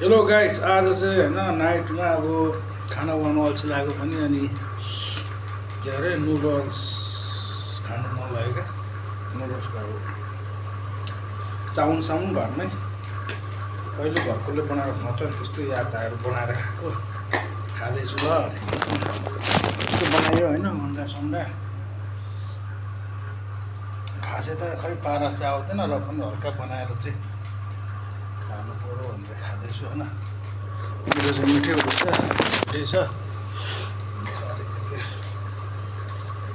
Hello guys, आज चाहिँ होइन नाइटमा अब खाना बनाउनु अल्छी लाग्यो पनि अनि के अरे नुडल्स खानु मन लाग्यो क्या। नुडल्स अब चाउन साउन घरमै कहिले घरकोले बनाएर खुवाउँछ नि त्यस्तो याद आएर बनाएर खाएको खाँदैछु ल। त्यस्तो बनायो होइन अन्डा सन्डा खासै त खै पारा चाहिँ आउँदैन र पनि हल्का बनाएर चाहिँ खानु पऱ्यो भनेर खाँदैछु होइन। मेरो चाहिँ मिठै हुँदैछ, ठिकै छ।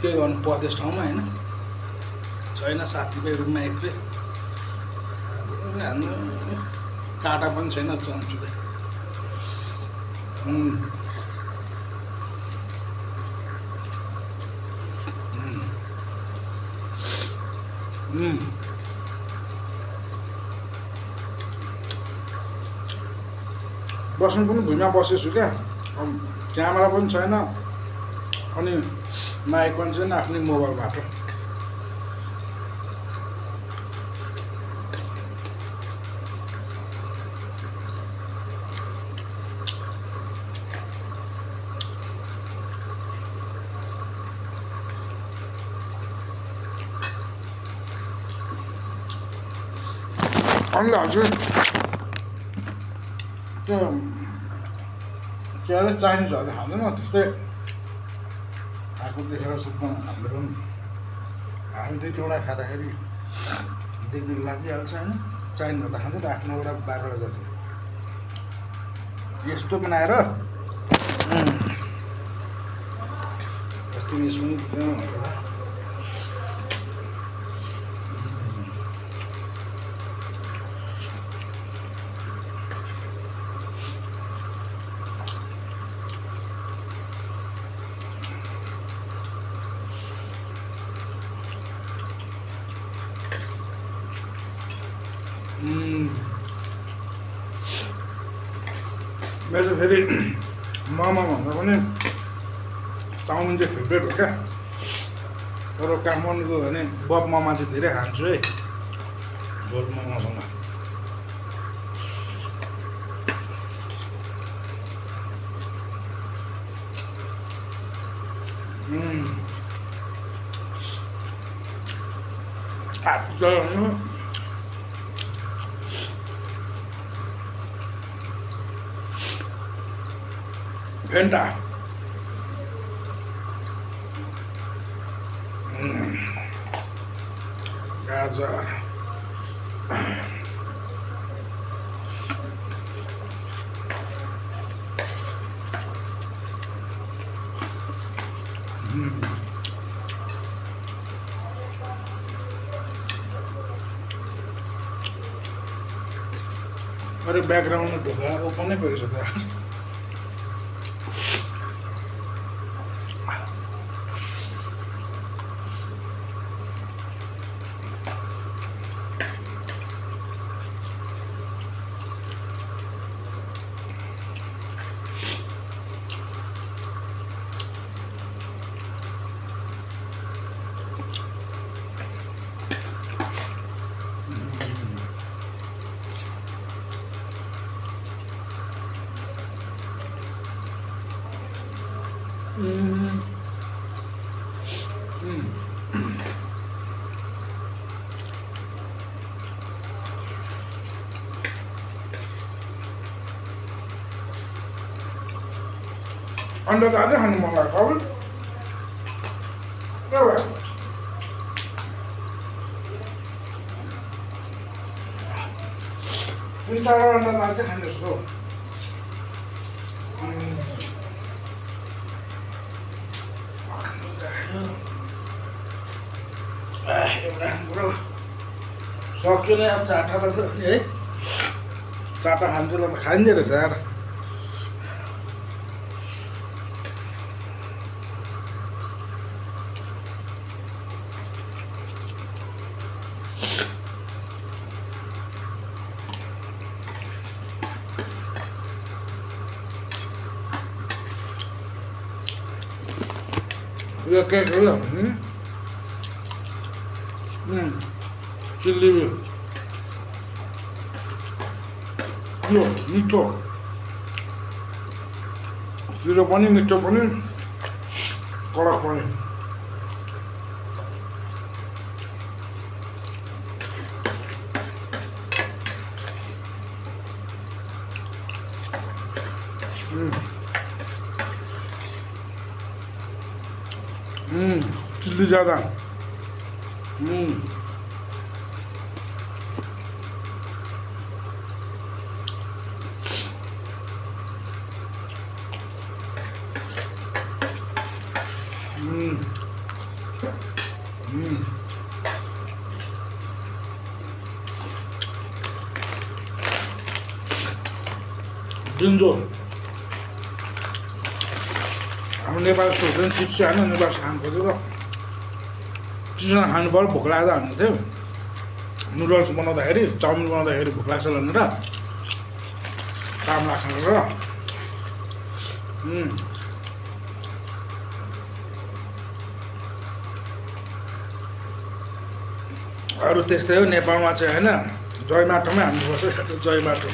के गर्नु परदेश ठाउँमा होइन, छैन साथीभाइ रुममा एक्लै हान्नु, काँटा पनि छैन चम्चुले। बस्नु पनि भुइँमा बसेछु क्या, क्यामेरा पनि छैन अनि माइक पनि छैन, आफ्नै मोबाइलबाट। अनि हजुर त्यो के अरे चाइनिजहरूले खाँदैन त्यस्तै खाएको देखेर सुत्न हामीले पनि हामी दुई तिनवटा खाँदाखेरि देख्दै लागिहाल्छ होइन। चाइनिजहरू त खान्छ त 8-9वटा 12वटा जति यस्तो बनाएर यस्तो मिस पनि मेरो फेरि मोमो भन्दा पनि चाउमिन चाहिँ फेभरेट हो क्या। तर काठमाडौँको भने बब मोमो चाहिँ धेरै खान्छु है, झोल मोमोसँग। फेन्टा गाजर अरे ब्याकग्राउन्ड ढोका ओपनै परेछ त। अन्डा त अझै खानु मन लाग्छ अब के भयो। तिनवटा अन्डा त अझै खानु जस्तो एउटा कुरो सक्यो नै। अब चाटा त है, चाटा खान्छु ल त खाइँदो रहेछ यार। यो केक हो यो चिल्ली यो मिठो पिरो पनि मिठो पनि कडक पनि चिल्ली ज्यादा जिन्जो हाम्रो नेपाल जस्तो हुँदैन चिप्स होइन नेपाल खानु खोजेको चिसो खानु पऱ्यो भोक लाग्दा भन्ने थियो नुडल्स बनाउँदाखेरि चाउमिन बनाउँदाखेरि भोक लाग्छ भनेर काम लाग्छ भनेर अरू त्यस्तै हो नेपालमा चाहिँ होइन जय माटोमै हान्नुपर्छ जय माटो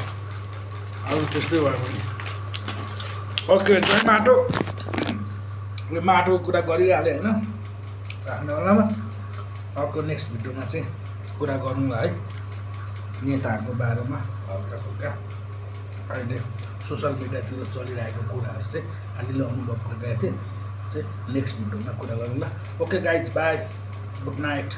अरू त्यस्तै भयो भने ओके जय माटो माटोको कुरा गरिहालेँ होइन राख्ने बेलामा अर्को नेक्स्ट भिडियोमा चाहिँ कुरा गरौँला है नेताहरूको बारेमा हल्का फुल्का अहिले सोसल मिडियातिर चलिरहेको कुराहरू चाहिँ अलिअलि अनुभव गरिरहेको थिएँ चाहिँ नेक्स्ट भिडियोमा कुरा गरौँला okay guys by good night